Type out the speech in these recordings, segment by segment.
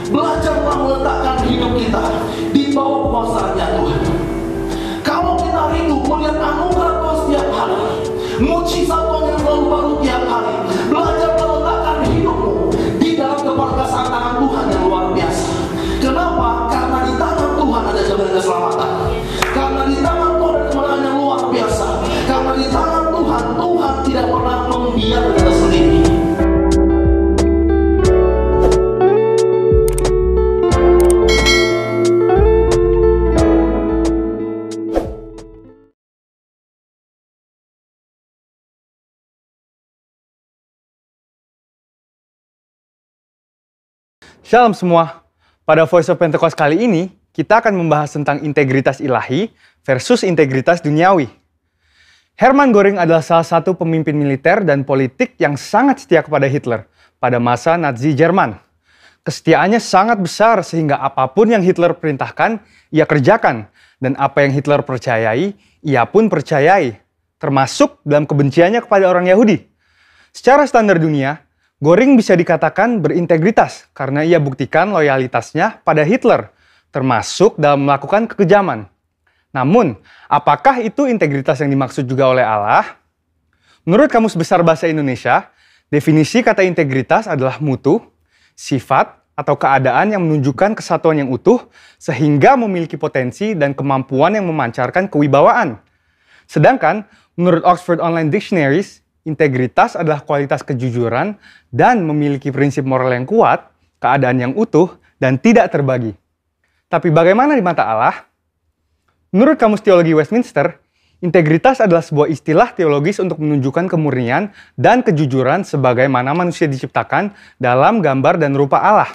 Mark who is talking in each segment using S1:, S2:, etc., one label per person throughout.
S1: Belajar meletakkan hidup kita di bawah kuasa-Nya Tuhan. Kalau kita rindu melihat anugerah Tuhan setiap hari, mujizat Tuhan yang selalu baru tiap hari, belajar meletakkan hidupmu di dalam keperkasaan tangan Tuhan yang luar biasa. Kenapa? Karena di tangan Tuhan ada jaminan keselamatan. Karena di tangan Tuhan ada kemenangan yang luar biasa. Karena di tangan Tuhan, Tuhan tidak pernah membiarkan kita sendiri.
S2: Shalom semua. Pada Voice of Pentecost kali ini, kita akan membahas tentang integritas ilahi versus integritas duniawi. Hermann Göring adalah salah satu pemimpin militer dan politik yang sangat setia kepada Hitler pada masa Nazi Jerman. Kesetiaannya sangat besar sehingga apapun yang Hitler perintahkan, ia kerjakan. Dan apa yang Hitler percayai, ia pun percayai. Termasuk dalam kebenciannya kepada orang Yahudi. Secara standar dunia, Göring bisa dikatakan berintegritas karena ia buktikan loyalitasnya pada Hitler, termasuk dalam melakukan kekejaman. Namun, apakah itu integritas yang dimaksud juga oleh Allah? Menurut Kamus Besar Bahasa Indonesia, definisi kata integritas adalah mutu, sifat, atau keadaan yang menunjukkan kesatuan yang utuh sehingga memiliki potensi dan kemampuan yang memancarkan kewibawaan. Sedangkan, menurut Oxford Online Dictionaries, integritas adalah kualitas kejujuran dan memiliki prinsip moral yang kuat, keadaan yang utuh, dan tidak terbagi. Tapi bagaimana di mata Allah? Menurut Kamus Teologi Westminster, integritas adalah sebuah istilah teologis untuk menunjukkan kemurnian dan kejujuran sebagaimana manusia diciptakan dalam gambar dan rupa Allah.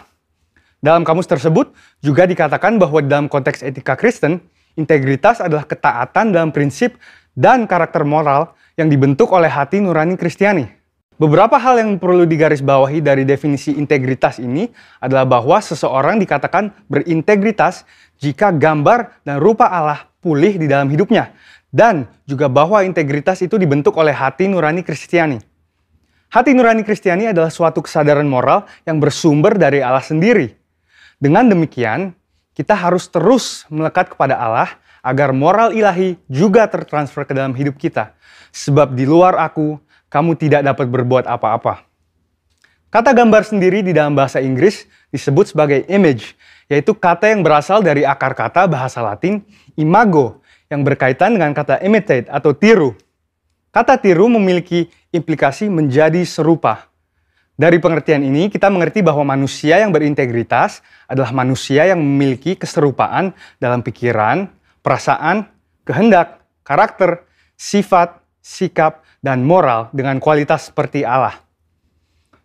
S2: Dalam kamus tersebut juga dikatakan bahwa dalam konteks etika Kristen, integritas adalah ketaatan dalam prinsip dan karakter moral yang dibentuk oleh hati nurani Kristiani. Beberapa hal yang perlu digarisbawahi dari definisi integritas ini adalah bahwa seseorang dikatakan berintegritas jika gambar dan rupa Allah pulih di dalam hidupnya, dan juga bahwa integritas itu dibentuk oleh hati nurani Kristiani. Hati nurani Kristiani adalah suatu kesadaran moral yang bersumber dari Allah sendiri. Dengan demikian, kita harus terus melekat kepada Allah agar moral ilahi juga tertransfer ke dalam hidup kita. Sebab di luar aku, kamu tidak dapat berbuat apa-apa. Kata gambar sendiri di dalam bahasa Inggris disebut sebagai image, yaitu kata yang berasal dari akar kata bahasa Latin imago, yang berkaitan dengan kata imitate atau tiru. Kata tiru memiliki implikasi menjadi serupa. Dari pengertian ini, kita mengerti bahwa manusia yang berintegritas adalah manusia yang memiliki keserupaan dalam pikiran, perasaan, kehendak, karakter, sifat, sikap, dan moral dengan kualitas seperti Allah.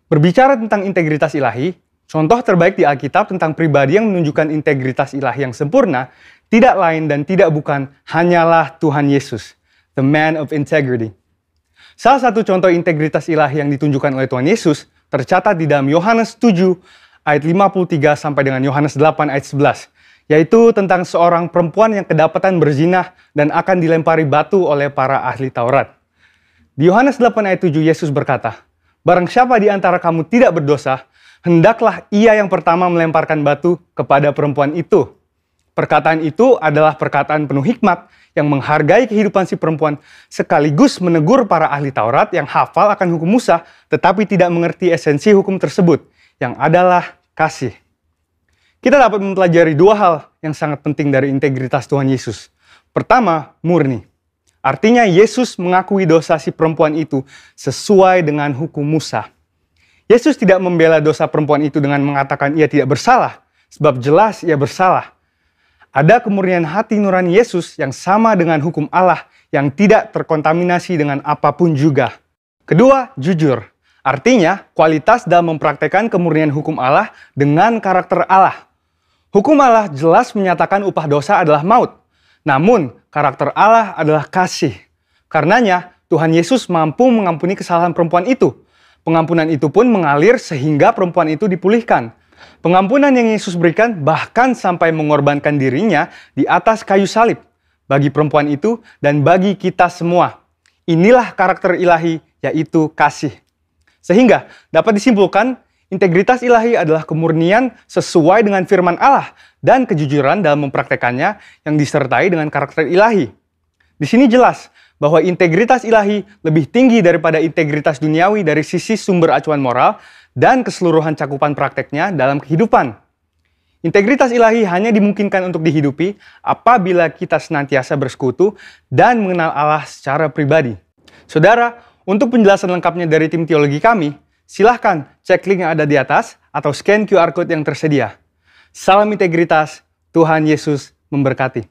S2: Berbicara tentang integritas ilahi, contoh terbaik di Alkitab tentang pribadi yang menunjukkan integritas ilahi yang sempurna tidak lain dan tidak bukan hanyalah Tuhan Yesus, the man of integrity. Salah satu contoh integritas ilahi yang ditunjukkan oleh Tuhan Yesus tercatat di dalam Yohanes 7 ayat 53 sampai dengan Yohanes 8 ayat 11. Yaitu tentang seorang perempuan yang kedapatan berzinah dan akan dilempari batu oleh para ahli Taurat. Di Yohanes 8 ayat 7 Yesus berkata, "Barang siapa di antara kamu tidak berdosa, hendaklah ia yang pertama melemparkan batu kepada perempuan itu." Perkataan itu adalah perkataan penuh hikmat yang menghargai kehidupan si perempuan sekaligus menegur para ahli Taurat yang hafal akan hukum Musa tetapi tidak mengerti esensi hukum tersebut yang adalah kasih. Kita dapat mempelajari dua hal yang sangat penting dari integritas Tuhan Yesus. Pertama, murni. Artinya Yesus mengakui dosa si perempuan itu sesuai dengan hukum Musa. Yesus tidak membela dosa perempuan itu dengan mengatakan ia tidak bersalah, sebab jelas ia bersalah. Ada kemurnian hati nurani Yesus yang sama dengan hukum Allah yang tidak terkontaminasi dengan apapun juga. Kedua, jujur. Artinya, kualitas dalam mempraktekkan kemurnian hukum Allah dengan karakter Allah. Hukum Allah jelas menyatakan upah dosa adalah maut. Namun, karakter Allah adalah kasih. Karenanya, Tuhan Yesus mampu mengampuni kesalahan perempuan itu. Pengampunan itu pun mengalir sehingga perempuan itu dipulihkan. Pengampunan yang Yesus berikan bahkan sampai mengorbankan dirinya di atas kayu salib. Bagi perempuan itu dan bagi kita semua. Inilah karakter ilahi, yaitu kasih. Sehingga dapat disimpulkan, Integritas ilahi adalah kemurnian sesuai dengan firman Allah dan kejujuran dalam mempraktekannya yang disertai dengan karakter ilahi. Di sini jelas bahwa integritas ilahi lebih tinggi daripada integritas duniawi dari sisi sumber acuan moral dan keseluruhan cakupan prakteknya dalam kehidupan. Integritas ilahi hanya dimungkinkan untuk dihidupi apabila kita senantiasa bersekutu dan mengenal Allah secara pribadi. Saudara, untuk penjelasan lengkapnya dari tim teologi kami, silahkan cek link yang ada di atas atau scan QR Code yang tersedia. Salam integritas, Tuhan Yesus memberkati.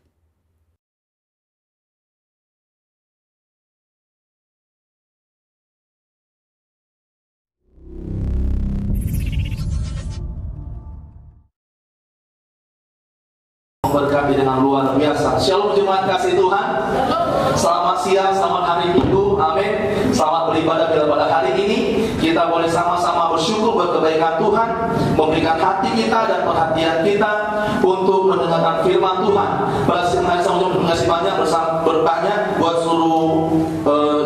S1: Memberkati dengan luar biasa. Shalom jemaat kasih Tuhan. Selamat siang, selamat hari Minggu. Amin. Selamat beribadah pada hari ini. Kita boleh sama-sama bersyukur buat kebaikan Tuhan, memberikan hati kita dan perhatian kita untuk mendengarkan firman Tuhan. Pada siang hari saya terima kasih banyak bertanya buat seluruh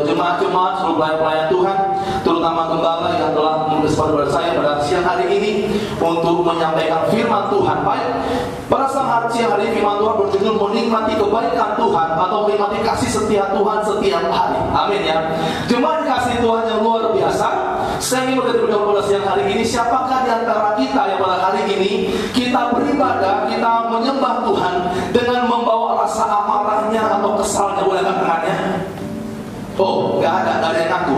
S1: jemaat-jemaat, seluruh pelayan-pelayan Tuhan, terutama gembala yang telah mengesahkan saya pada siang hari ini untuk menyampaikan firman Tuhan. Baik, pada siang hari firman Tuhan berjudul menikmati kebaikan Tuhan atau menikmati kasih setia Tuhan setiap hari. Amin ya. Jemaat kasih Tuhan yang luar biasa. Saya ingin berkata pada siang hari ini, siapakah di antara kita yang pada hari ini kita beribadah, kita menyembah Tuhan dengan membawa rasa amarahnya atau kesalnya, boleh katakannya? Oh, nggak ada yang ngaku.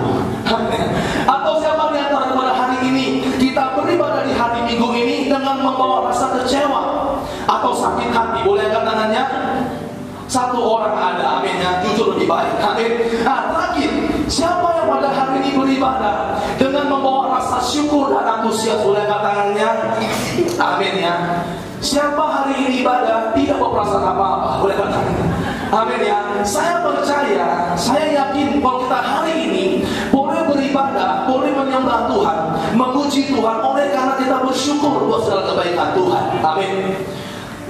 S1: Atau siapa di antara pada hari ini kita beribadah di hari Minggu ini dengan membawa rasa kecewa atau sakit hati, boleh katakannya? Satu orang ada, amin ya, jujur lebih baik. Amin. Nah, terakhir, siapa yang pada hari ini beribadah dengan membawa rasa syukur dan antusias, boleh katakannya? Amin ya. Siapa hari ini ibadah tidak berperasaan apa-apa, boleh katakan? Amin ya. Saya percaya, saya yakin kalau kita hari ini boleh beribadah, boleh menyembah Tuhan, memuji Tuhan oleh karena kita bersyukur buat segala kebaikan Tuhan. Amin.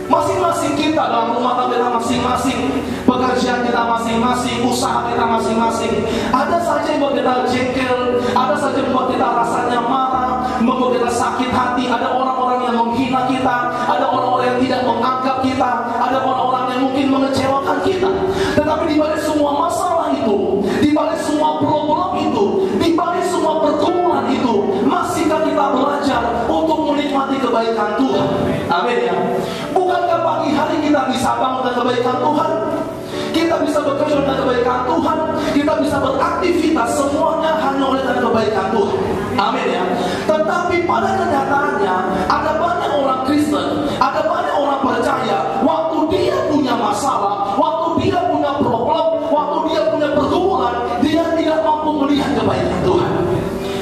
S1: Masing-masing kita dalam rumah tangga kita masing-masing, pekerjaan kita masing-masing, usaha kita masing-masing, ada saja yang membuat kita jengkel, ada saja yang membuat kita rasanya marah, membuat kita sakit hati. Ada orang-orang yang menghina kita, ada orang-orang yang tidak menganggap kita, ada orang-orang yang mungkin mengecewakan kita. Tetapi di balik semua masalah itu, di balik semua problem itu, di balik semua pergumulan itu, masihkah kita belajar untuk menikmati kebaikan Tuhan? Amin ya. Bukankah pagi hari kita bisa bangun dengan kebaikan Tuhan? Kita bisa bekerja dengan kebaikan Tuhan, kita bisa beraktivitas, semuanya hanya oleh karena kebaikan Tuhan. Amin ya. Tetapi pada kenyataannya ada banyak orang Kristen, ada banyak orang percaya, waktu dia punya masalah, waktu dia punya problem, waktu dia punya pergumulan, dia tidak mampu melihat kebaikan Tuhan.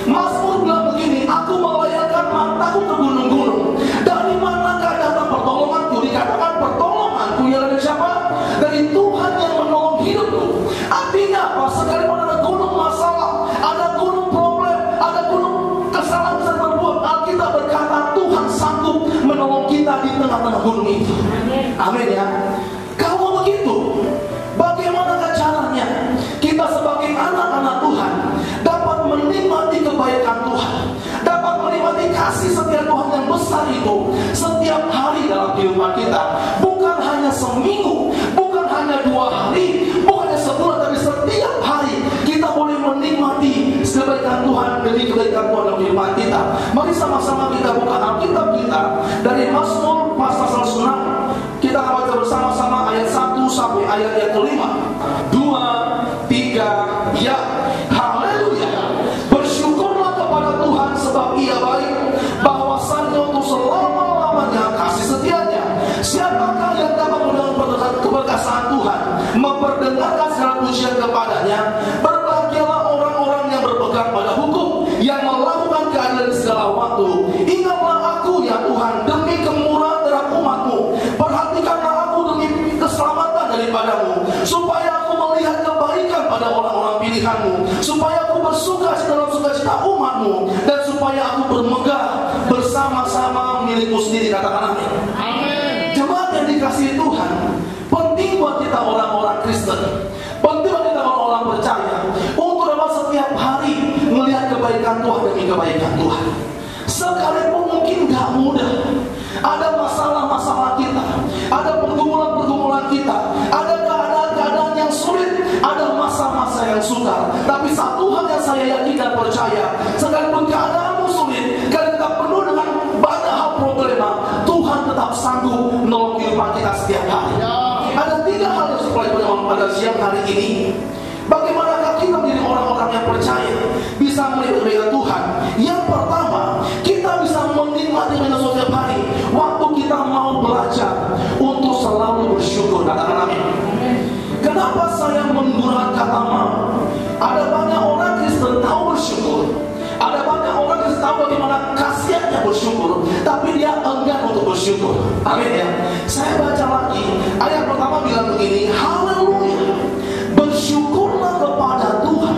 S1: Mazmur bilang begini, aku melayangkan mataku ke gunung-gunung, dari manakah datang pertolonganku? Dikatakan pertolonganku ya dari siapa? Dari Tuhan yang menolong hidupku. Artinya apa? Sekalipun ada gunung masalah, ada gunung problem, ada gunung kesalahan yang berbuat, Alkitab berkata Tuhan sanggup menolong kita di tengah-tengah gunung itu. Amin ya. Kalau begitu, bagaimana caranya kita sebagai anak-anak Tuhan dapat menikmati kebaikan Tuhan, dapat menikmati kasih setia Tuhan yang besar itu setiap hari dalam kehidupan kita? Bukan hanya seminggu, bukan hanya 2 hari, bukan hanya sebulan, tapi setiap hari kita boleh menikmati kebaikan Tuhan demi kebaikan Tuhan dalam kehidupan kita. Mari sama-sama kita buka Alkitab kita dari Mazmur pasal 106. Kita akan baca bersama-sama ayat 1 sampai ayat yang ke-5. 2, 3, ya. Haleluya. Bersyukurlah kepada Tuhan sebab Ia baik, bahwasannya untuk selama-lamanya kasih setianya. Siapakah yang dapat mendengar keberkasihan Tuhan, memperdengarkan segala pujian kepadanya? Berbahagialah orang-orang yang berpegang pada hukum, yang melakukan keadilan di segala waktu. Ingatlah aku ya Tuhan demi kemurahan terhadap umatmu, perhatikanlah aku demi keselamatan daripadamu, supaya aku melihat kebaikan pada orang-orang pilihanmu, supaya aku bersuka dalam sukacita umatmu, dan supaya aku bermegah bersama-sama milikmu sendiri. Katakan amin. Jemaat yang dikasihi Tuhan, penting buat kita orang-orang Kristen, penting buat kita orang-orang percaya untuk dapat setiap hari melihat kebaikan Tuhan demi kebaikan Tuhan. mungkin gak mudah. Ada masalah-masalah kita, ada pergumulan-pergumulan kita, ada keadaan-keadaan yang sulit, ada masa-masa yang sukar. Tapi satu hal yang saya yakin dan percaya, sekalipun keadaanmu sulit, kalian tak penuh dengan banyak hal problema, Tuhan tetap sanggup menolong kehidupan kita setiap hari. Ada 3 hal yang supaya pada siang hari ini. Bagaimanakah kita menjadi orang-orang yang percaya, bisa melihat Tuhan? Yang pertama, kita bisa menikmati setiap hari waktu kita mau belajar untuk selalu bersyukur. Katakan amin. Kenapa saya menggunakan kata mau? Ada banyak orang Kristen tahu bersyukur, ada banyak orang Kristen tahu bagaimana khasiatnya bersyukur, tapi dia enggan untuk bersyukur. Amin ya. Saya baca lagi, ayat pertama bilang begini, haleluya, bersyukurlah kepada Tuhan,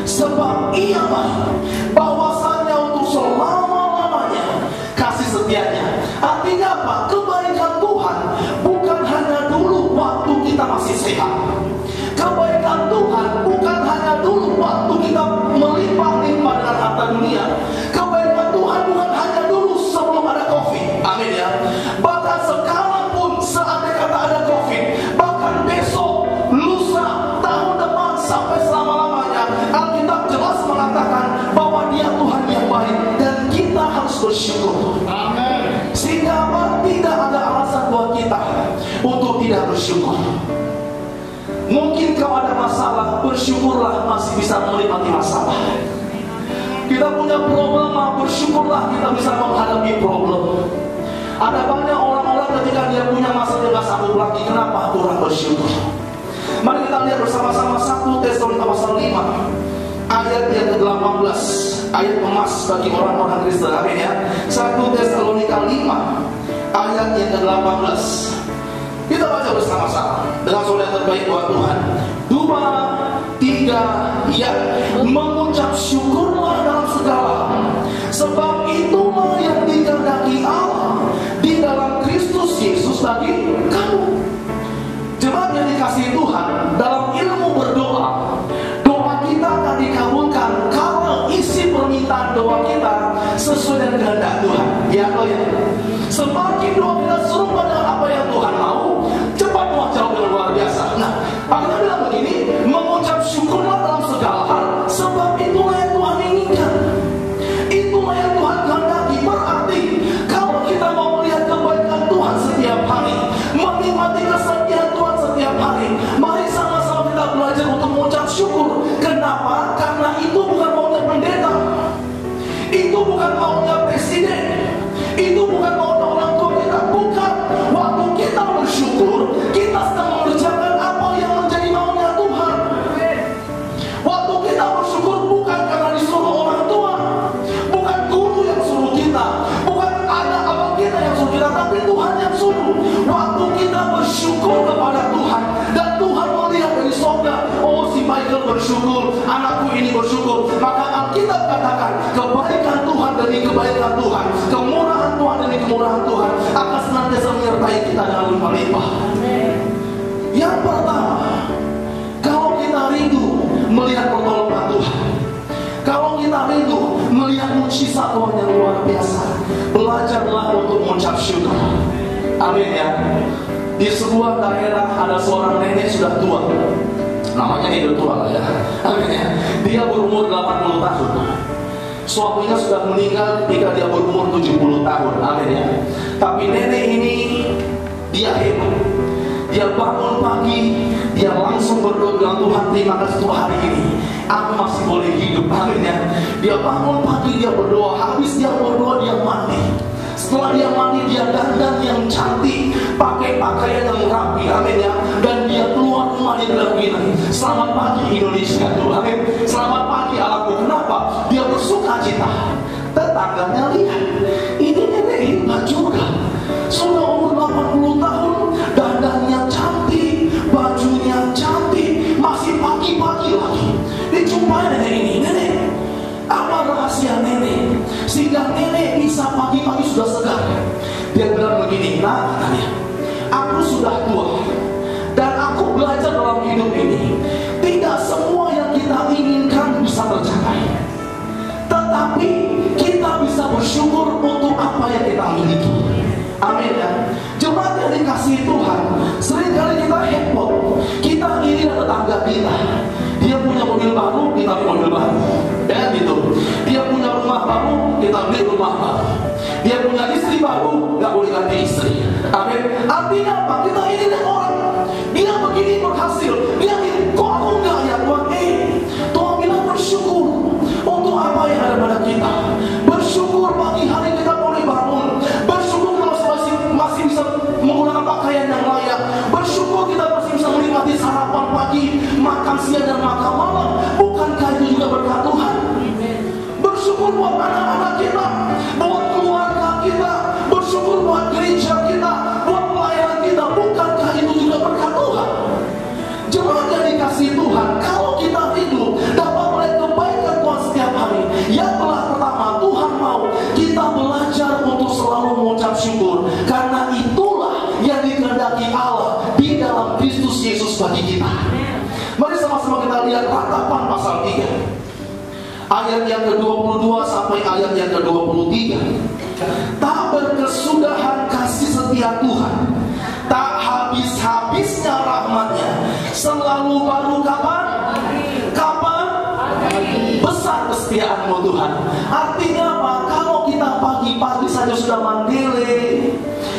S1: sebab Ia baik, bahwasanya untuk selama-lamanya kasih setianya. Artinya apa? Kebaikan Tuhan bukan hanya dulu waktu kita masih sehat. Kebaikan Tuhan bukan hanya dulu waktu kita melimpah-limpah dengan harta dunia. Kebaikan Tuhan bukan hanya dulu sebelum ada COVID. Amin ya. Bahkan sekarang pun seandainya kata ada COVID, bahkan besok, lusa, tahun depan sampai selama-lamanya, Alkitab jelas mengatakan bahwa Dia Tuhan yang baik dan kita harus bersyukur. Amin. Sehingga tidak ada alasan buat kita untuk tidak bersyukur. Mungkin kau ada masalah, bersyukurlah masih bisa menikmati masalah. Kita punya problema, bersyukurlah kita bisa menghadapi problem. Ada banyak orang-orang ketika dia punya masalah dia gak sanggup lagi. Kenapa? Kurang bersyukur. Mari kita lihat bersama-sama 1 Tesalonika pasal 5 ayat yang ke-18, ayat emas bagi orang-orang Kristen. Amin ya. 1 Tesalonika 5 ayat yang ke-18. Kita baca bersama-sama dengan suara yang terbaik buat Tuhan. 2, 3, ya. Mengucap syukurlah dalam segala, sebab itulah yang dikehendaki Allah di dalam Kristus Yesus bagi kamu. Jemaat yang dikasihi Tuhan, dalam ilmu berdoa, doa kita akan dikabulkan kalau isi permintaan doa kita sesuai dengan kehendak Tuhan. Ya, oh ya. Semakin doa kita serupa dengan apa yang Tuhan mau, cepat jauh dengan luar biasa. Nah, Alkitab bilang begini, mengucap syukurlah dalam segala hal, sebab itulah yang Tuhan inginkan, itulah yang Tuhan kehendaki. Berarti kalau kita mau melihat kebaikan Tuhan setiap hari, menikmati kesetiaan Tuhan setiap hari, mari sama-sama kita belajar untuk mengucap syukur. Kenapa? Karena itu bukan maunya pendeta, itu bukan maunya presiden, itu bukan maunya orang tua kita. Bukan. Waktu kita bersyukur, kita sedang mengerjakan apa yang menjadi maunya Tuhan. Waktu kita bersyukur bukan karena disuruh orang tua, bukan guru yang suruh kita, bukan anak abang kita yang suruh kita, tapi Tuhan yang suruh. Waktu kita bersyukur kepada Tuhan dan Tuhan melihat dari sorga, oh si Michael bersyukur, anakku ini bersyukur, maka Alkitab katakan kebaikan Tuhan demi kebaikan Tuhan, kemurahan Tuhan demi kemurahan Tuhan akan senantiasa menyertai kita dengan limpah-limpah. Yang pertama, kalau kita rindu melihat pertolongan Tuhan, kalau kita rindu melihat mukjizat Tuhan yang luar biasa, belajarlah untuk mengucap syukur. Amin ya. Di sebuah daerah ada seorang nenek sudah tua, namanya Edo tua lah ya. Amin ya. Dia berumur 80 tahun. Suaminya sudah meninggal ketika dia berumur 70 tahun. Amin ya. Tapi nenek ini dia hebat. Dia bangun pagi, dia langsung berdoa dengan Tuhan, terima kasih untuk hari ini aku masih boleh hidup. Amin ya. Dia bangun pagi, dia berdoa. Habis dia berdoa, dia mandi. Setelah dia mandi, dia dandan yang cantik, pakai pakaian yang rapi. Amin ya. Dan dia keluar rumah, dia bilang begini, selamat pagi Indonesia tuh. Amin. Selamat pagi alamku. Kenapa? Dia bersuka cita. Tetangganya lihat, ini nenek hebat juga, sudah umur 80 tahun, dandannya cantik, bajunya cantik, masih pagi-pagi lagi. Dijumpai nenek ini. Nenek, apa rahasia nenek sehingga nenek bisa pagi-pagi sudah segar? Dia bilang begini, nah katanya, aku sudah tua dan aku belajar dalam hidup ini, tidak semua yang kita inginkan bisa tercapai, tetapi kita bisa bersyukur untuk apa yang kita miliki. Amin ya. Jemaat yang dikasihi Tuhan, seringkali kita heboh. Kita iri tetangga kita. Dia punya mobil baru, kita punya mobil baru. Ya gitu. Dia punya rumah baru, kita beli rumah baru. Dia punya istri baru, nggak boleh ganti istri. Amin. Artinya apa? Kita iri dengan orang. Dia begini berhasil. Dia ini, kok aku enggak ya Tuhan? Tuhan bilang bersyukur untuk apa yang ada pada kita. Bersyukur pagi hari kita boleh bangun. Bersyukur kalau masih bisa menggunakan pakaian yang layak. Bersyukur kita masih bisa menikmati sarapan pagi, makan siang dan makan malam. Bukankah itu juga berkat Tuhan? Bersyukur buat anak-anak kita, buat keluarga kita. Bersyukur buat gereja kita, buat pelayanan kita. Bukankah itu juga berkat Tuhan? Jemaat yang dikasihi Tuhan, kalau kita hidup dapat melihat kebaikan Tuhan setiap hari. Yang pertama, Tuhan mau kita belajar untuk selalu mengucap syukur, karena itulah yang dikehendaki Allah di dalam Kristus Yesus bagi kita. Mari sama-sama kita lihat Ratapan pasal 3 ayat yang ke-22 sampai ayat yang ke-23. Tak berkesudahan kasih setia Tuhan, tak habis-habisnya rahmat-Nya, selalu baru kapan? Kapan? Besar kesetiaan-Mu Tuhan. Artinya apa? Kalau kita pagi-pagi saja sudah mandele,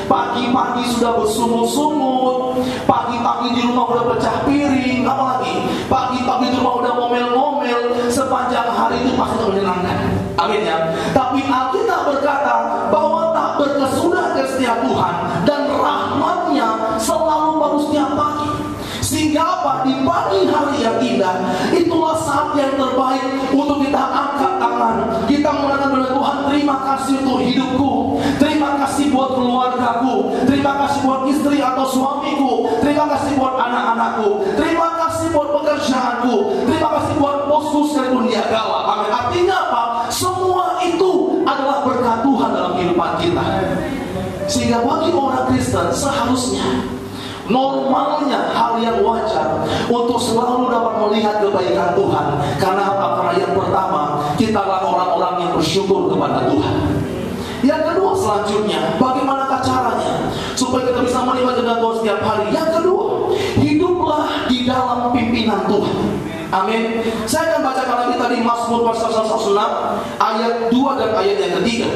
S1: pagi-pagi sudah bersungut-sungut, pagi-pagi di rumah udah pecah piring, apalagi pagi-pagi di rumah udah ngomel-ngomel, sepanjang hari itu pasti menyenangkan. Amin ya. Tapi Alkitab berkata bahwa tak berkesudahan setiap Tuhan dan rahmat-Nya selalu baru setiap pagi. Sehingga apa? Di pagi hari yang indah, itulah saat yang terbaik untuk kita angkat tangan. Kita mengatakan kepada Tuhan, terima kasih untuk hidupku, terima kasih buat keluargaku, terima kasih buat istri atau suamiku, terima kasih buat anak-anakku, terima kasih buat pekerjaanku, terima kasih buat bosku sekalipun dia galak. Amin. Artinya apa? Semua itu adalah berkat Tuhan dalam kehidupan kita. Sehingga bagi orang Kristen seharusnya, normalnya, hal yang wajar untuk selalu dapat melihat kebaikan Tuhan. Karena apa? Karena yang pertama, kita adalah orang-orang yang bersyukur kepada Tuhan. Yang kedua selanjutnya, bagaimanakah caranya supaya kita bisa menikmati dengan Tuhan setiap hari? Yang kedua, hiduplah di dalam pimpinan Tuhan. Amin. Saya akan bacakan lagi tadi Mazmur pasal 106 ayat 2 dan ayat yang ketiga.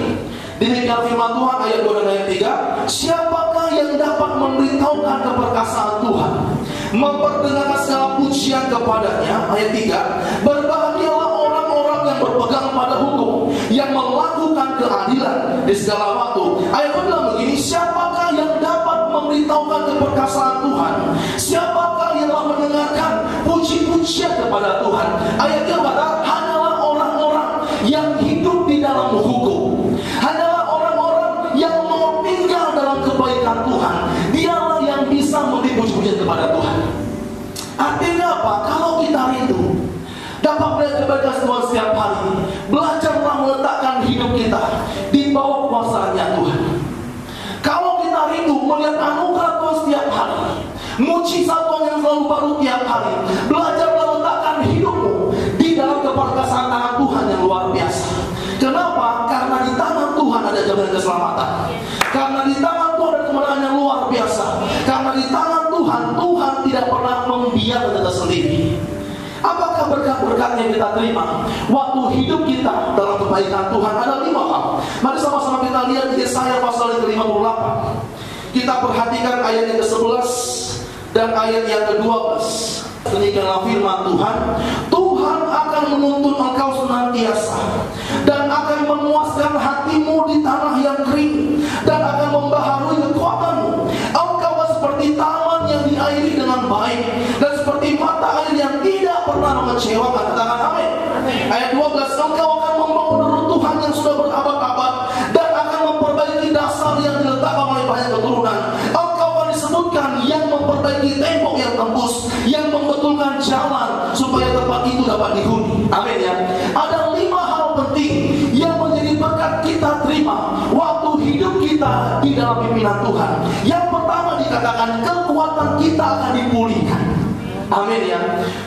S1: Demikian firman Tuhan ayat 2 dan ayat 3. Siapakah yang dapat memberitahukan keperkasaan Tuhan, memperdengarkan segala pujian kepadanya? Ayat 3. Berbahagialah orang-orang yang berpegang pada hukum, yang melakukan keadilan di segala waktu. Ayat 2 bilang begini, siapakah yang dapat memberitahukan keperkasaan Tuhan? Siapakah yang telah mendengarkan puji-pujian kepada Tuhan? Ayat 3 berkata, hanyalah orang-orang yang hidup di dalam hukum, yang mau tinggal dalam kebaikan Tuhan, dialah yang bisa memberi puji-pujian kepada Tuhan. Artinya apa? Kalau kita rindu dapat melihat kebaikan Tuhan setiap hari, belajarlah meletakkan hidup kita di bawah kuasa-Nya Tuhan. Kalau kita rindu melihat anugerah Tuhan setiap hari, mujizat Tuhan yang selalu baru tiap hari, belajarlah letakkan hidupmu di dalam keperkasaan tangan Tuhan yang luar biasa. Kenapa? Karena di tangan Tuhan ada jaminan keselamatan. Karena di tangan Tuhan ada kemenangan yang luar biasa. Karena di tangan Tuhan, Tuhan tidak pernah membiarkan kita sendiri. Apakah berkat-berkat yang kita terima waktu hidup kita dalam kebaikan Tuhan? Ada 5 hal. Mari sama-sama kita lihat di Yesaya pasal yang ke-58. Kita perhatikan ayat yang ke-11 dan ayat yang ke-12. Demikianlah firman Tuhan. Tuhan akan menuntun engkau senantiasa dan akan memuaskan hatimu di tanah yang kering, dan akan membaharui kekuatanmu. Engkau seperti taman yang diairi dengan baik, dan seperti mata air yang tidak pernah mengecewakan. Katakan amin. Ayat 12, engkau akan membangun reruntuhan yang sudah berabad-abad, dan akan memperbaiki dasar yang diletakkan oleh banyak keturunan. Engkau akan disebutkan yang memperbaiki tembok yang tembus, yang membetulkan jalan supaya tempat itu dapat dihuni. Amin ya. Ada 5 hal penting yang menjadi berkat kita terima waktu hidup kita di dalam pimpinan Tuhan. Yang pertama dikatakan kekuatan kita akan dipulihkan. Amin ya.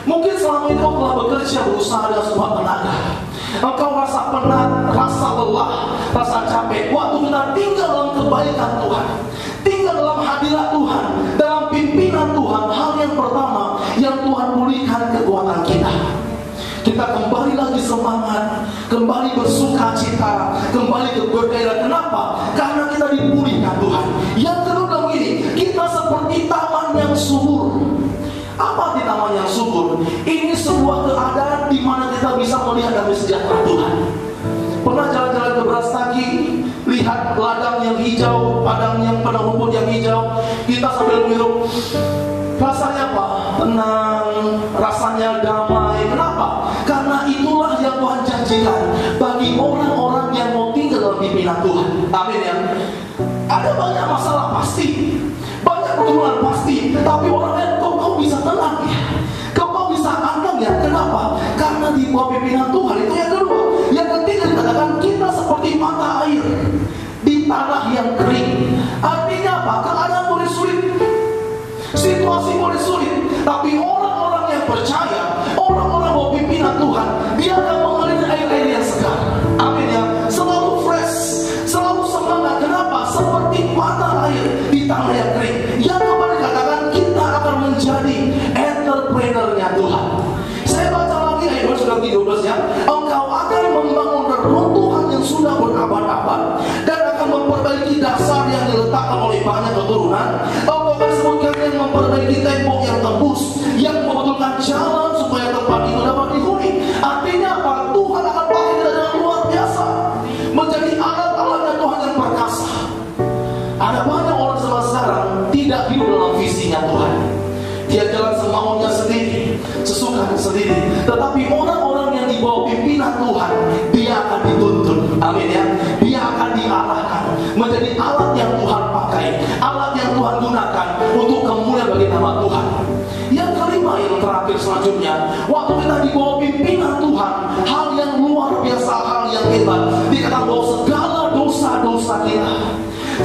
S1: Mungkin selama ini kau telah bekerja, berusaha dengan sekuat tenaga. Engkau rasa penat, rasa lelah, rasa capek. Waktu kita tinggal dalam kebaikan Tuhan, tinggal dalam hadirat Tuhan, dalam pimpinan Tuhan, hal yang pertama yang Tuhan pulihkan kekuatan kita. Kita kembali lagi semangat, kembali bersuka cita, kembali bergairah. Kenapa? Karena kita dipulihkan Tuhan. Yang kedua begini, kita seperti taman yang subur. Apa di taman yang subur? Ini sebuah keadaan di mana kita bisa melihat damai sejahtera Tuhan. Pernah jalan-jalan ke Brastagi, lihat ladang yang hijau, padang yang penuh rumput yang hijau, kita sambil menghirup. Rasanya apa? Tenang, rasanya damai. Kenapa? Karena itulah yang Tuhan janjikan bagi orang-orang yang mau tinggal dalam pimpinan Tuhan. Amin ya. Ada banyak masalah pasti, banyak pergumulan pasti, tapi orangnya kau bisa tenang ya, kau bisa aman ya. Kenapa? Karena di bawah pimpinan Tuhan. Itu yang kedua. Yang ketiga dikatakan kita seperti mata air di tanah yang kering. Artinya apa? Keadaan boleh sulit, situasi boleh sulit, tapi orang-orang yang percaya, orang-orang bawah pimpinan Tuhan, dia akan mengalir air-air yang segar. Amin ya. Selalu fresh, selalu semangat. Kenapa? Seperti mata air di tanah yang kering. Yang keempat dikatakan kita akan menjadi entrepreneur-nya Tuhan. Saya baca lagi ayat 12 ya. Engkau akan membangun reruntuhan yang sudah berabad-abad dan akan memperbaiki dasar yang diletakkan oleh banyak keturunan. Engkau akan sebutkan yang memperbaiki tembok yang tembus, yang membetulkan jalan supaya tempat itu dapat dihuni. Artinya apa? Tuhan akan pakai kita dengan luar biasa, menjadi alat-alatnya Tuhan yang perkasa. Ada banyak orang zaman sekarang tidak hidup dalam visinya Tuhan. Dia jalan semaunya sendiri, sesukanya sendiri. Tetapi orang-orang yang di bawah pimpinan Tuhan, dia akan dituntun. Amin ya. Dia akan diarahkan menjadi alat yang Tuhan pakai, alat yang Tuhan gunakan untuk kemuliaan bagi nama Tuhan. Yang kelima, yang terakhir selanjutnya, waktu kita di bawah pimpinan Tuhan, hal yang luar biasa, hal yang hebat, dikatakan bahwa segala dosa-dosa kita,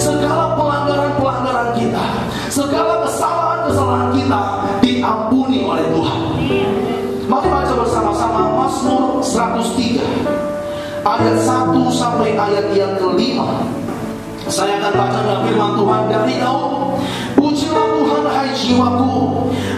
S1: segala pelanggaran-pelanggaran kita, segala kesalahan-kesalahan kita diampuni oleh Tuhan. Mari baca bersama-sama Mazmur 103 ayat 1 sampai ayat yang kelima. Saya akan baca dengan firman Tuhan dari Daud. Pujilah Tuhan hai jiwaku,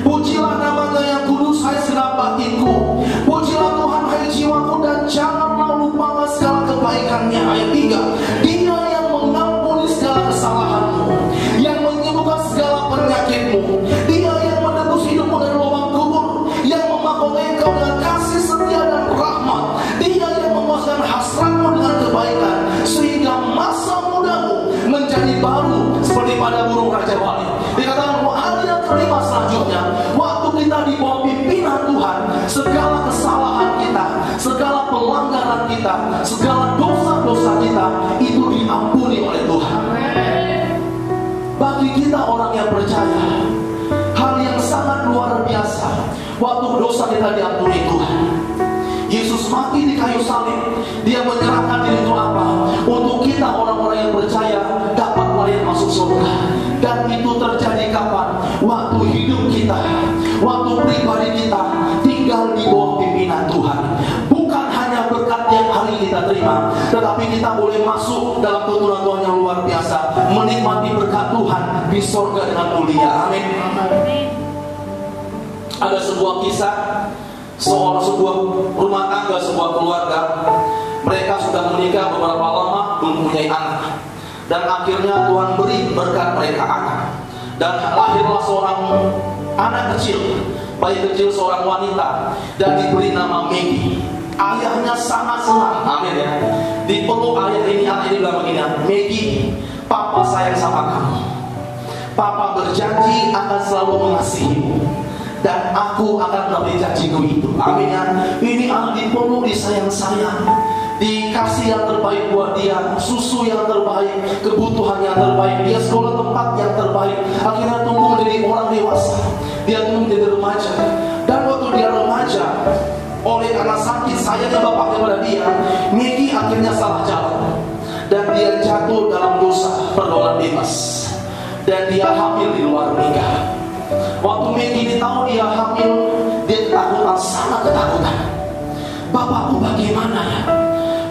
S1: pujilah namanya yang kudus hai segenap batinku. Pujilah Tuhan hai jiwaku dan janganlah lupakan segala kebaikannya. Ayat 3, Dia yang mengampuni segala kesalahanmu, yang menyembuhkan segala penyakitmu. Dia yang menebus hidupmu dari lubang kubur, yang memahkoti engkau dengan kasih setia dan rahmat. Dia yang memuaskan hasratmu dengan kebaikan, sehingga masa mudamu menjadi baru seperti pada burung raja wali. Dikatakan hal yang kelima selanjutnya, waktu kita di bawah pimpinan Tuhan, segala kesalahan kita, segala pelanggaran kita, segala dosa-dosa kita itu diampuni oleh Tuhan. Bagi kita orang yang percaya, hal yang sangat luar biasa waktu dosa kita diampuni Tuhan. Yesus mati di kayu salib, Dia menyerahkan diri itu apa? Untuk kita orang-orang yang percaya dapat layak masuk surga. Dan itu terjadi kapan? Waktu hidup kita, waktu pribadi kita tinggal di bawah pimpinan Tuhan. Bukan hanya berkat yang hari kita terima, tetapi kita boleh masuk dalam keturunan Tuhan yang luar biasa, menikmati berkat Tuhan di surga dengan mulia. Amin. Ada sebuah kisah, sebuah rumah tangga, sebuah keluarga. Mereka sudah menikah beberapa lama, belum mempunyai anak. Dan akhirnya Tuhan beri berkat mereka anak. Dan lahirlah seorang anak kecil, bayi kecil, seorang wanita, dan diberi nama Maggie. Ayahnya sangat senang, amin ya. Dipeluk ayah ini, anak ini bilang begini, Maggie, Papa sayang sama kamu. Papa berjanji akan selalu mengasihimu, dan aku akan memenuhi janjiku itu. Amin ya. Ini anak dipeluk, disayang-sayang, dikasih yang terbaik buat dia, susu yang terbaik, kebutuhan yang terbaik, dia sekolah tempat yang terbaik. Akhirnya tumbuh menjadi orang dewasa, dia tumbuh menjadi remaja. Dan waktu dia remaja, oleh karena sakit sayangnya bapak kepada dia, Maggie akhirnya salah jalan, dan dia jatuh dalam dosa pergaulan bebas, dan dia hamil di luar nikah. Waktu Maggie tahu dia hamil, dia ketakutan, sangat ketakutan. Bapakku bagaimana ya?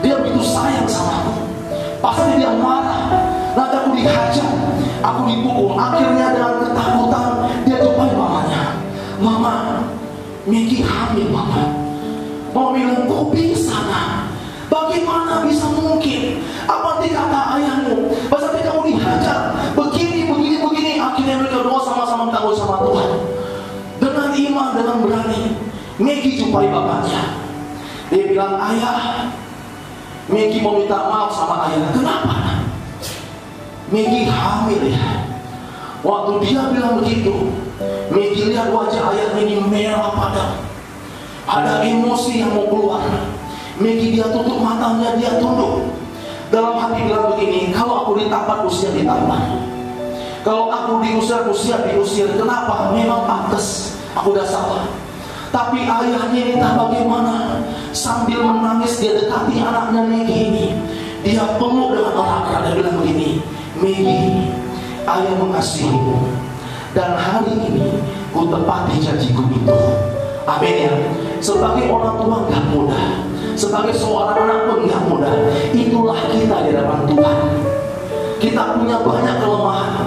S1: Dia begitu sayang sama aku. Pasti dia marah. Nanti aku dihajar, aku dipukul. Akhirnya dengan ketakutan dia jumpai mamanya. Mama, Maggie hamil mama. Mama bilang, kok bisa nak? Bagaimana bisa mungkin? Apa dikata ayahmu? Pasti kamu dihajar. Begini. Akhirnya mereka doa sama-sama minta sama Tuhan. Dengan iman, dengan berani, Maggie jumpai bapaknya. Dia bilang, ayah, Maggie mau minta maaf sama ayah. Kenapa? Maggie hamil ya. Waktu dia bilang begitu, Maggie lihat wajah ayahnya ini merah padam. Ada emosi yang mau keluar. Maggie dia tutup matanya, dia tunduk. Dalam hati bilang begini, kalau aku ditampar usia ditambah. Kalau aku diusir diusir. Kenapa? Memang pantas, aku udah salah. Tapi ayahnya ini tak bagaimana. Sambil menangis dia dekati anaknya Maggie ini. Dia peluk dengan erat dan bilang begini, Maggie, ayah mengasihimu. Dan hari ini ku tepati janjiku itu. Amin ya. Sebagai orang tua gak mudah. Sebagai seorang anak pun gak mudah. Itulah kita di hadapan Tuhan. Kita punya banyak kelemahan.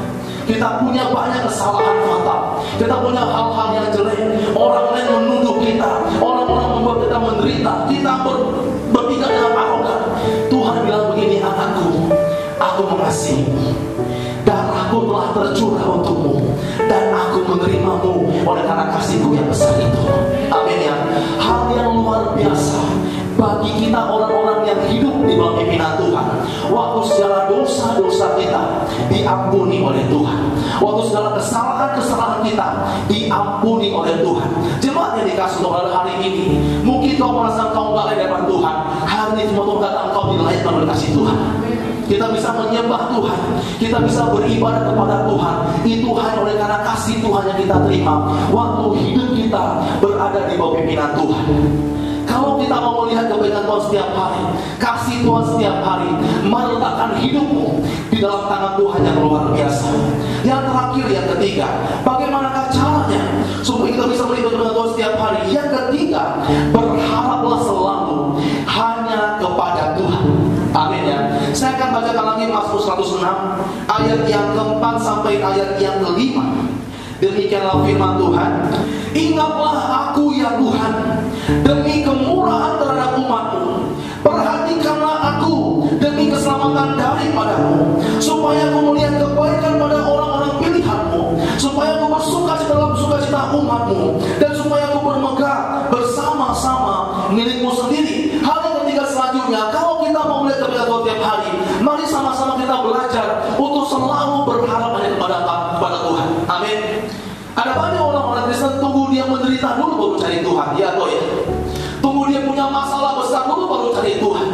S1: Kita punya banyak kesalahan fatal. Kita punya hal-hal yang jelek. Orang lain menuduh kita. Orang-orang membuat kita menderita. Kita berpikir dengan arogan. Tuhan bilang begini, anakku, aku mengasihimu. Darahku telah tercurah untukmu. Dan aku menerimamu oleh karena kasihku yang besar itu. Amin ya. Hal yang luar biasa bagi kita orang-orang yang hidup di bawah pimpinan Tuhan. Waktu segala dosa-dosa kita diampuni oleh Tuhan. Waktu segala kesalahan-kesalahan kita diampuni oleh Tuhan. Jemaat yang dikasih Tuhan hari ini, mungkin kau merasa kau gak layak depan Tuhan. Hari ini cuma Tuhan kata engkau dilayakkan oleh kasih Tuhan. Kita bisa menyembah Tuhan, kita bisa beribadah kepada Tuhan. Itu hanya oleh karena kasih Tuhan yang kita terima waktu hidup kita berada di bawah pimpinan Tuhan. Kalau kita mau melihat kebaikan Tuhan setiap hari, kasih Tuhan setiap hari, meletakkan hidupmu di dalam tangan Tuhan yang luar biasa. Yang terakhir, yang ketiga, bagaimanakah caranya supaya kita bisa melihat kebaikan Tuhan setiap hari? Yang ketiga, berharaplah selalu hanya kepada Tuhan. Amin ya. Saya akan bacakan lagi Mazmur 106 ayat yang keempat sampai ayat yang kelima. Demikianlah firman Tuhan. Ingatlah aku ya Tuhan, demi kemurahan terhadap umatmu. Perhatikanlah aku demi keselamatan daripadamu, supaya aku melihat kebaikan pada orang-orang pilihanmu, supaya aku bersukacita dalam sukacita umatmu, dan supaya aku bermegah bersama-sama milikmu sendiri. Hal yang ketiga selanjutnya, kalau kita mau melihat kebaikan Tuhan tiap hari, mari sama-sama kita belajar untuk selalu berharap hanya kepada Tuhan. Amin. Ada banyak orang-orang Kristen tunggu dia menderita dulu baru cari Tuhan. Ya atau ya? Tunggu dia punya masalah besar dulu baru cari Tuhan.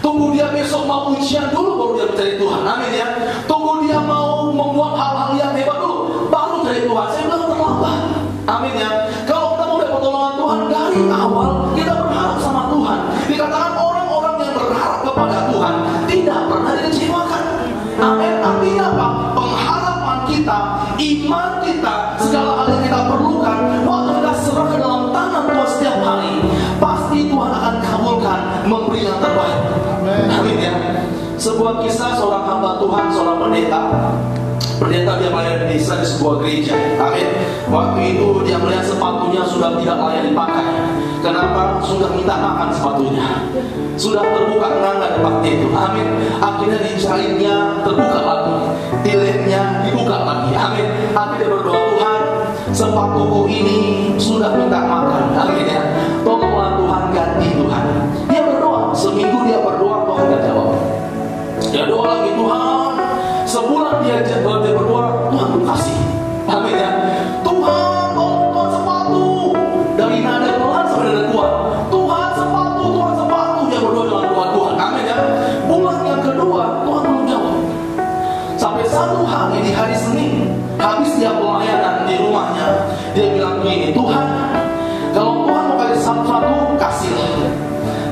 S1: Tunggu dia besok mau ujian dulu baru dia mencari Tuhan. Amin ya. Tunggu dia mau membuat hal-hal yang hebat dulu baru cari Tuhan. Saya bilang terlambat. Amin ya. Kalau kita mau dapat pertolongan Tuhan dari awal, kita berharap sama Tuhan. Dikatakan orang-orang yang berharap kepada Tuhan tidak pernah dikecewakan. Amin. Artinya apa? Pengharapan kita, iman kita, segala hal yang kita perlukan, waktu kita serahkan dalam tangan Tuhan setiap hari, pasti Tuhan akan kabulkan, memberi yang terbaik. Amin ya. Sebuah kisah seorang hamba Tuhan, seorang pendeta dia melayani desa di sebuah gereja. Amin. Waktu itu dia melihat sepatunya sudah tidak layak dipakai. Kenapa? Sudah minta makan sepatunya, sudah terbuka nganga tempat itu. Amin. Akhirnya dijalinnya terbuka lagi, dilemnya dibuka lagi. Amin. Akhirnya berdoa, Tuhan, sepatuku ini sudah minta makan. Amin ya. Tolonglah Tuhan, ganti Tuhan. Dia berdoa, seminggu dia berdoa, Tuhan gak jawab. Dia doa lagi, Tuhan. Sebulan dia berdoa, Tuhan kasih. Amin ya. Tuhan, tolong sepatu. Dari nada pelan sampai nada kuat. Tuhan sepatu. Dia berdoa dengan doa Tuhan. Amin ya. Bulan yang kedua, Tuhan belum jawab. Sampai satu hari di hari Senin, habis dia pelayanan di rumahnya, dia bilang begini, Tuhan, kalau Tuhan mau kasih sesuatu, kasihlah.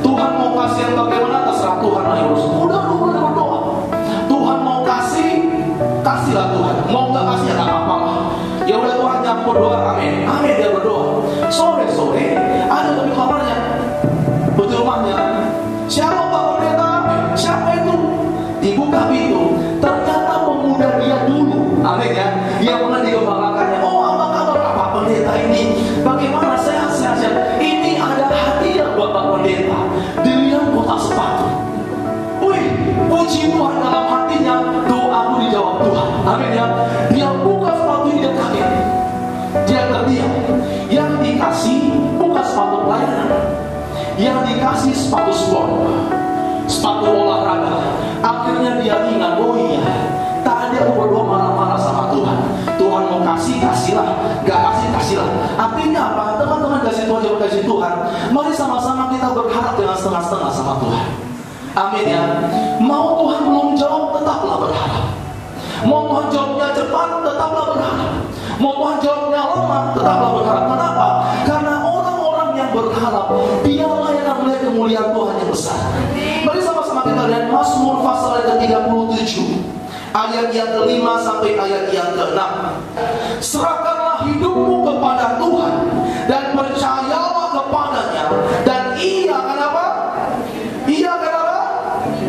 S1: Tuhan mau kasih yang bagaimana, terserah Tuhan lah urus. Udah berdoa. Tuhan mau kasih, kasihlah Tuhan. Mau nggak kasih ya nggak apa-apa. Ya udah Tuhan nyampur dia buka sepatu dia kaget, dia terdiam. Yang dikasih bukan sepatu pelayanan, yang dikasih sepatu sport, sepatu olahraga. Akhirnya dia ingat, oh iya, tadi aku berdoa marah-marah sama Tuhan. Tuhan mau kasih, kasihlah. Gak kasih, kasihlah. Artinya apa? Teman-teman kasih Tuhan, jangan kasih Tuhan. Mari sama-sama kita berharap dengan setengah-setengah sama Tuhan. Amin ya. Mau Tuhan belum jawab, tetaplah berharap. Mau Tuhan jawabnya cepat, tetaplah berharap. Mau Tuhan jawabnya lama, tetaplah berharap. Kenapa? Karena orang-orang yang berharap, dialah yang akan melihat kemuliaan Tuhan yang besar. Mari sama-sama kita lihat Mazmur pasal yang ke-37, ayat yang ke-5 sampai ayat yang ke-6. Serahkanlah hidupmu kepada Tuhan dan percayalah kepadanya, dan Ia akan apa? Ia akan apa?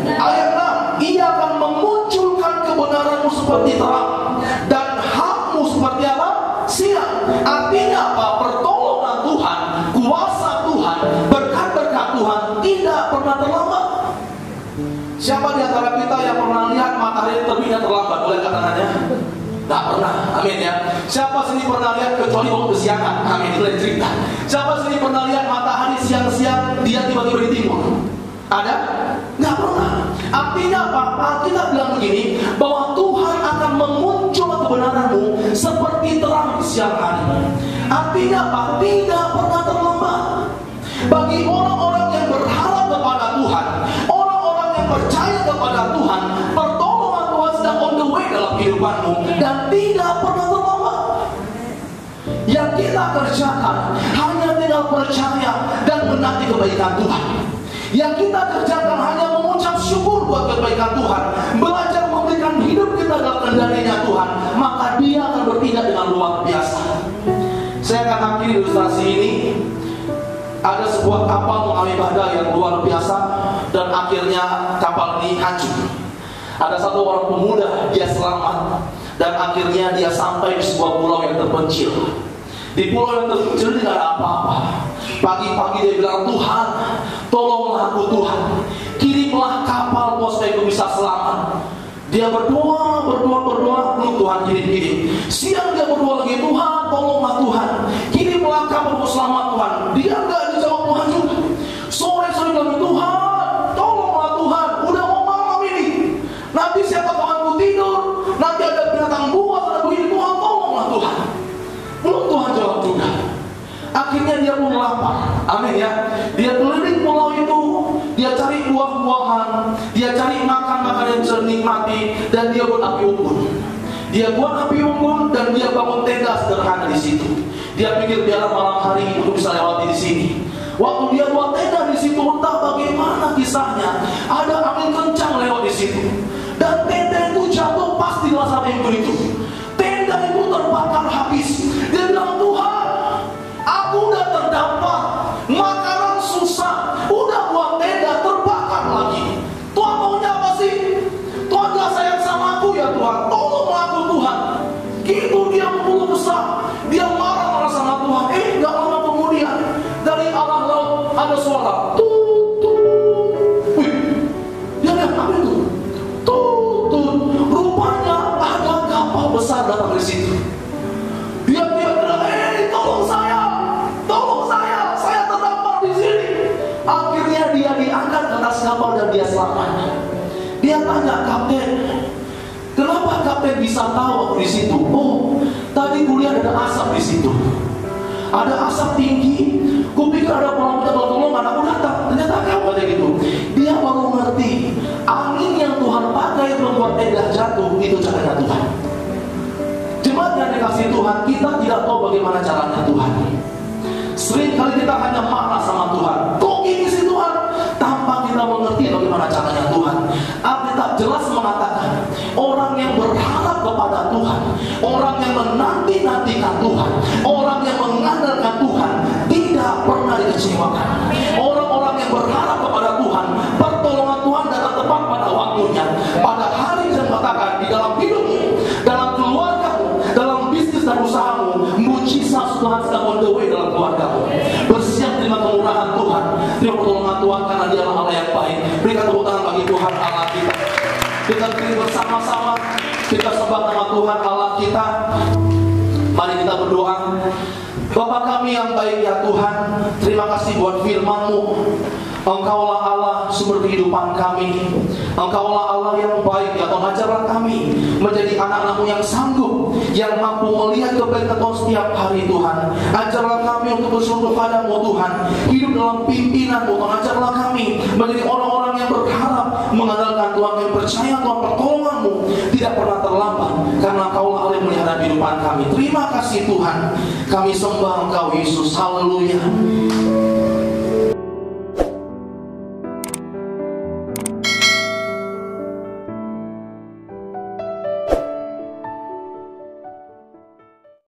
S1: Ayat 6, Ia akan memunculkan kebenaranmu seperti terang dan hakmu seperti apa? Siang. Artinya apa? Pertolongan Tuhan, kuasa Tuhan, berkat-berkat Tuhan tidak pernah terlambat. Siapa di antara kita yang pernah lihat matahari terbitnya terlambat? Boleh angkat tangannya? Tak pernah. Amin ya. Siapa sini pernah lihat kecuali waktu kesiangan? Amin. Itu lain cerita. Siapa sini pernah lihat matahari siang-siang dia tiba-tiba di timur? Ada? Nggak pernah. Artinya apa? Kita bilang begini, bahwa Tuhan akan memunculkan kebenaranmu seperti terang di siang hari. Artinya apa? Tidak pernah terlambat. Bagi orang-orang yang berharap kepada Tuhan, orang-orang yang percaya kepada Tuhan, pertolongan Tuhan sedang on the way dalam kehidupanmu dan tidak pernah terlambat. Yang kita kerjakan hanya tinggal percaya dan menanti kebaikan Tuhan. Yang kita kerjakan hanya mengucap syukur buat kebaikan Tuhan, belajar memberikan hidup kita dalam kendalinya Tuhan, maka Dia akan bertindak dengan luar biasa. Saya akan akhiri ilustrasi ini. Ada sebuah kapal mengalami badai yang luar biasa dan akhirnya kapal ini hancur. Ada satu orang pemuda, dia selamat dan akhirnya dia sampai di sebuah pulau yang terpencil. Di pulau yang terpencil tidak ada apa-apa. Pagi-pagi dia bilang, Tuhan, tolonglah aku Tuhan, kirimlah kapal supaya aku bisa selamat. Dia berdoa, belum Tuhan kirim. Siang dia berdoa lagi, Tuhan, tolonglah Tuhan, kirimlah kapal selamat Tuhan. Dia enggak dijawab Tuhan juga. Sore bilang, Tuhan, tolonglah Tuhan, udah mau malam ini. Nanti siapa Tuhanku tidur, nanti ada binatang buas, ada begini, Tuhan, tolonglah Tuhan. Belum Tuhan jawab juga. Akhirnya dia pun lapar. Amin ya. Dia keliling pulau itu, dia cari buah-buahan, dia cari makan-makan yang bisa dinikmati, dan dia buat api unggun. Dia buat api unggun dan dia bangun tenda sederhana di situ. Dia pikir biarlah malam hari untuk bisa lewati di sini. Waktu dia buat tenda di situ, entah bagaimana kisahnya, ada angin kencang lewat di situ, dan tenda itu jatuh pas di dasar unggun itu. Tenda itu terbakar habis. Dia bilang, Tuhan, aku udah terdampak, makanan susah, udah buat tenda terbakar lagi. Tuhan maunya apa sih? Tuhan gak sayang sama aku ya Tuhan, tolonglah aku Tuhan. Gitu dia mengeluh kesah, dia marah-marah sama Tuhan. Gak lama kemudian dari arah laut ada suara tut. Wih, dia lihat apa itu? Tut. Rupanya ada kapal besar datang di situ. Dia bilang, tolong saya terdampar di sini. Akhirnya dia diangkat ke atas kapal dan dia selamat. Dia tanya kapten, kenapa kapten bisa tahu aku di situ? Oh, tadi kuliah ada asap di situ. Ada asap tinggi. Kupikir ada orang minta pertolongan, aku datang. Ternyata kamu kayak gitu. Dia baru ngerti, angin yang Tuhan pakai membuat tenda jatuh itu caranya Tuhan. Jemaat yang dikasih Tuhan, kita tidak tahu bagaimana caranya Tuhan. Sering kali kita hanya marah sama Tuhan. Kok ini sih Tuhan? Tanpa kita mengerti bagaimana caranya Tuhan. Alkitab jelas mengatakan, orang yang berharap kepada Tuhan, orang yang menanti-nantikan Tuhan, orang yang mengandalkan Tuhan, tidak pernah dikecewakan. Orang-orang yang berharap kepada Tuhan, pertolongan Tuhan datang tepat pada waktunya. Pada hari yang katakan di dalam hidupmu, dalam keluargamu, dalam bisnis dan usahamu, mujizat Tuhan sedang on the way dalam keluargamu. Bersiap terima kemurahan Tuhan, terima pertolongan Tuhan, karena Dia adalah Allah yang baik. Berikan tepuk tangan bagi Tuhan Allah kita. Kita beri bersama-sama, kita sembah nama Tuhan Allah Allah kita. Mari kita berdoa. Bapa kami yang baik ya Tuhan, terima kasih buat firman-Mu. Engkaulah Allah sumber kehidupan kami. Engkaulah Allah yang baik ya Tuhan. Ajarlah kami menjadi anak-anak-Mu yang sanggup, yang mampu melihat kebaikan Tuhan setiap hari Tuhan. Ajarlah kami untuk bersyukur padamu Tuhan, hidup dalam pimpinan-Mu Tuhan. Ajarlah kami menjadi orang-orang yang berharap, mengandalkan Tuhan, yang percaya Tuhan pertolongan-Mu tidak pernah terlambat, karena Engkaulah Allah yang melihara kehidupan kami. Terima kasih Tuhan, kami sembah Engkau Yesus. Haleluya.